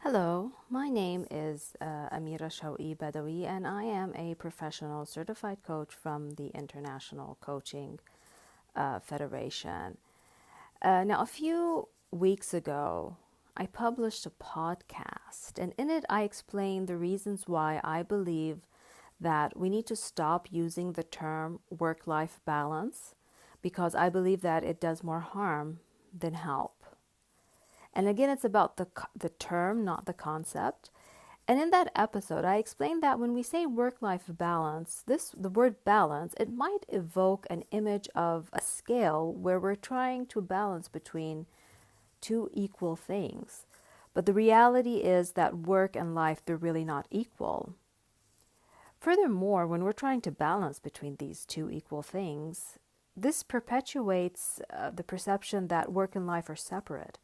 Hello, my name is Amira Shawi Badawi, and I am a professional certified coach from the International Coaching Federation. Now, a few weeks ago, I published a podcast, and in it, I explained the reasons why I believe that we need to stop using the term work life balance because I believe that it does more harm than help. And again, it's about the term, not the concept. And in that episode, I explained that when we say work-life balance, the word balance, it might evoke an image of a scale where we're trying to balance between two equal things. But the reality is that work and life, they're really not equal. Furthermore, when we're trying to balance between these two equal things, this perpetuates the perception that work and life are separate,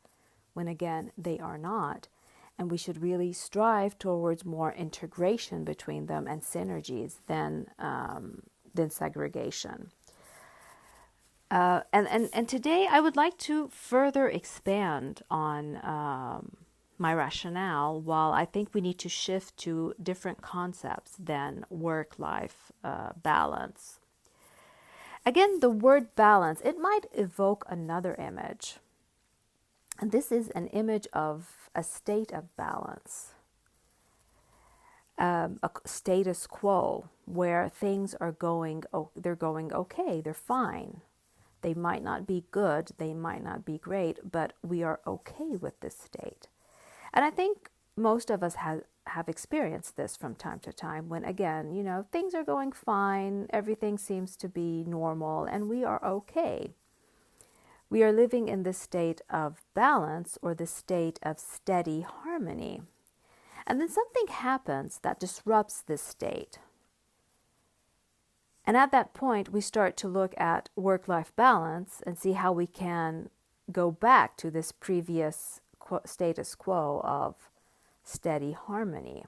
when again, they are not. And we should really strive towards more integration between them and synergies than segregation. And today I would like to further expand on my rationale, while I think we need to shift to different concepts than work-life balance. Again, the word balance, it might evoke another image. And this is an image of a state of balance, a status quo where things are they're going okay, they're fine. They might not be good, they might not be great, but we are okay with this state. And I think most of us have experienced this from time to time when, again, things are going fine, everything seems to be normal, and we are okay. We are living in this state of balance or the state of steady harmony. And then something happens that disrupts this state. And at that point, we start to look at work-life balance and see how we can go back to this previous status quo of steady harmony.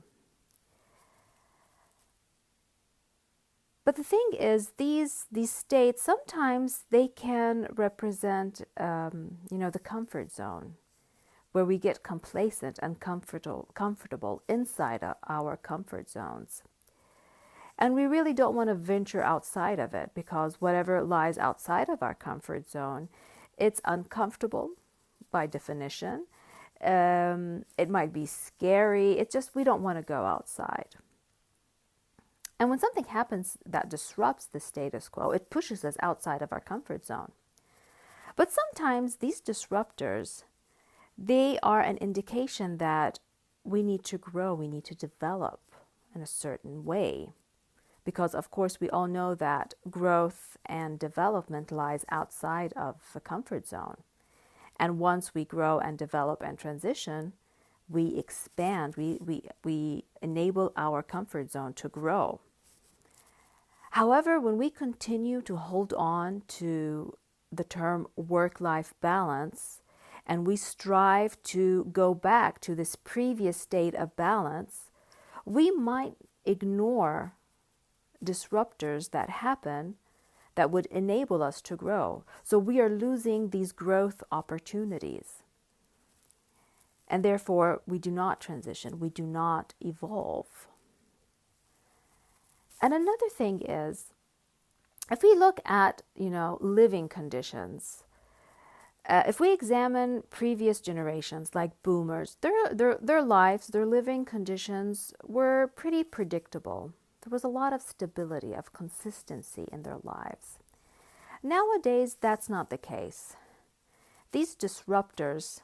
But the thing is, these states, sometimes they can represent, the comfort zone, where we get complacent and comfortable inside our comfort zones. And we really don't want to venture outside of it, because whatever lies outside of our comfort zone, it's uncomfortable by definition. It might be scary. We don't want to go outside. And when something happens that disrupts the status quo, it pushes us outside of our comfort zone. But sometimes these disruptors, they are an indication that we need to grow, we need to develop in a certain way. Because, of course, we all know that growth and development lies outside of the comfort zone. And once we grow and develop and transition, we expand, we enable our comfort zone to grow. However, when we continue to hold on to the term work-life balance, and we strive to go back to this previous state of balance, we might ignore disruptors that happen that would enable us to grow. So we are losing these growth opportunities. And therefore, we do not transition, we do not evolve. And another thing is, if we look at, living conditions, if we examine previous generations like boomers, their lives, their living conditions were pretty predictable. There was a lot of stability, of consistency in their lives. Nowadays, that's not the case. These disruptors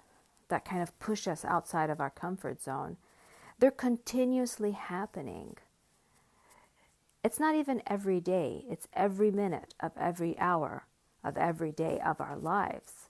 that kind of push us outside of our comfort zone, they're continuously happening. It's not even every day, it's every minute of every hour of every day of our lives.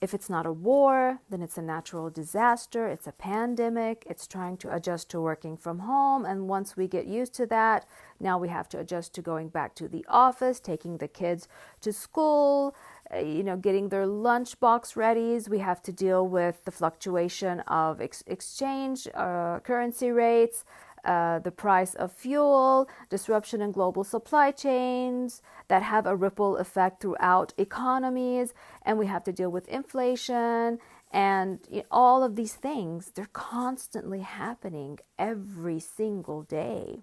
If it's not a war, then it's a natural disaster, it's a pandemic, it's trying to adjust to working from home, and once we get used to that, now we have to adjust to going back to the office, taking the kids to school, getting their lunchbox ready. We have to deal with the fluctuation of exchange, currency rates, the price of fuel, disruption in global supply chains that have a ripple effect throughout economies, and we have to deal with inflation And all of these things, they're constantly happening every single day.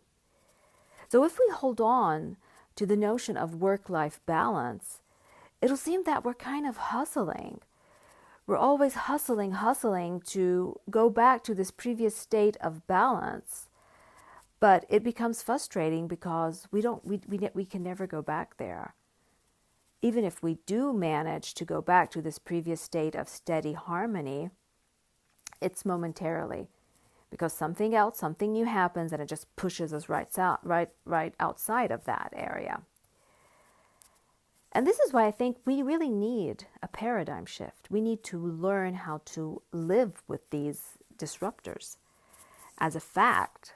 So if we hold on to the notion of work-life balance, it'll seem that we're kind of hustling. We're always hustling to go back to this previous state of balance. But it becomes frustrating because we can never go back there. Even if we do manage to go back to this previous state of steady harmony, it's momentarily, because something else, something new happens, and it just pushes us right outside of that area. And this is why I think we really need a paradigm shift. We need to learn how to live with these disruptors as a fact,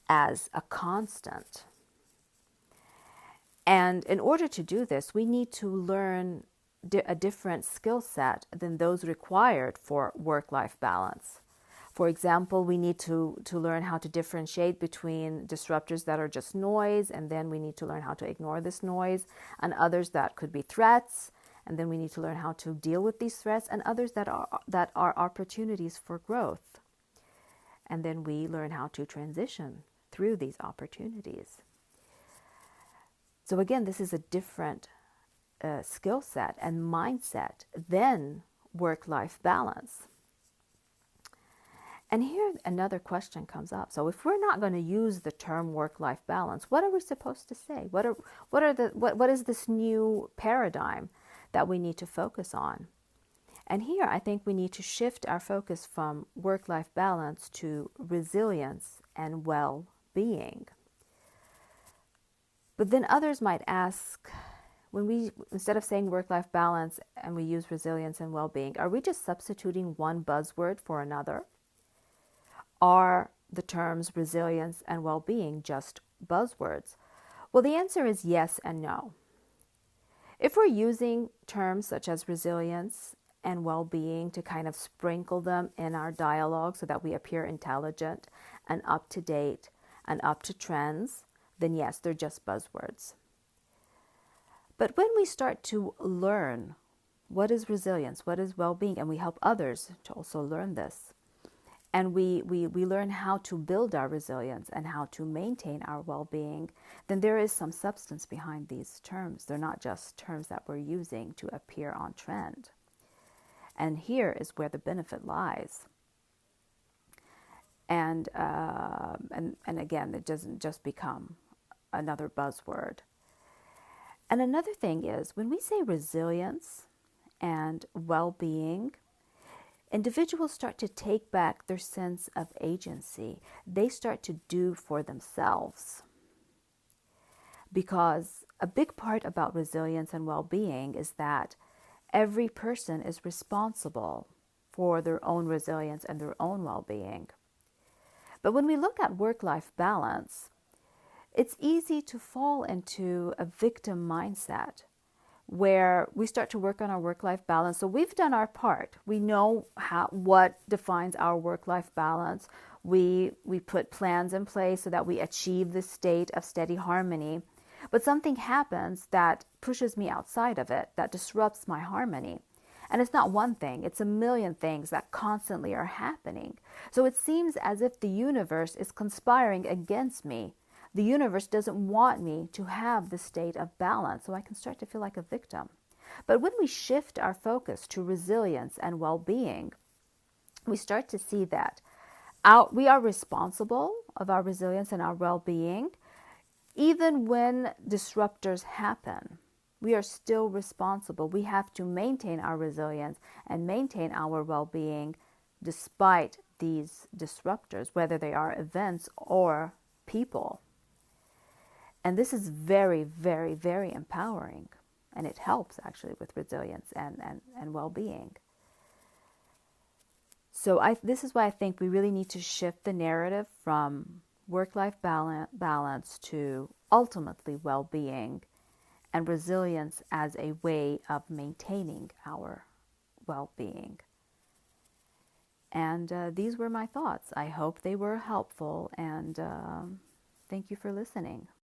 as a constant. And in order to do this, we need to learn a different skill set than those required for work-life balance. For example, we need to learn how to differentiate between disruptors that are just noise, and then we need to learn how to ignore this noise, and others that could be threats, and then we need to learn how to deal with these threats, and others that are opportunities for growth. And then we learn how to transition through these opportunities. So again, this is a different skill set and mindset than work-life balance. And here another question comes up. So if we're not going to use the term work-life balance, what are we supposed to say? What is this new paradigm that we need to focus on? And here I think we need to shift our focus from work-life balance to resilience and well-being. But then others might ask, when we, instead of saying work-life balance and we use resilience and well-being, are we just substituting one buzzword for another? Are the terms resilience and well-being just buzzwords? Well, the answer is yes and no. If we're using terms such as resilience and well-being to kind of sprinkle them in our dialogue so that we appear intelligent and up to date and up to trends, then yes, they're just buzzwords. But when we start to learn what is resilience, what is well-being, and we help others to also learn this, and we learn how to build our resilience and how to maintain our well-being, then there is some substance behind these terms. They're not just terms that we're using to appear on trend. And here is where the benefit lies. And again, it doesn't just become another buzzword. And another thing is, when we say resilience and well-being, individuals start to take back their sense of agency. They start to do for themselves. Because a big part about resilience and well-being is that every person is responsible for their own resilience and their own well-being. But when we look at work-life balance, it's easy to fall into a victim mindset where we start to work on our work-life balance. So we've done our part. We know what defines our work-life balance. We put plans in place so that we achieve this state of steady harmony. But something happens that pushes me outside of it, that disrupts my harmony. And it's not one thing, it's a million things that constantly are happening. So it seems as if the universe is conspiring against me. The universe doesn't want me to have the state of balance, so I can start to feel like a victim. But when we shift our focus to resilience and well-being, we start to see that we are responsible of our resilience and our well-being. Even when disruptors happen, we are still responsible. We have to maintain our resilience and maintain our well-being despite these disruptors, whether they are events or people. And this is very, very, very empowering. And it helps actually with resilience and well-being. So this is why I think we really need to shift the narrative from work-life balance to ultimately well-being and resilience as a way of maintaining our well-being. And these were my thoughts. I hope they were helpful, and thank you for listening.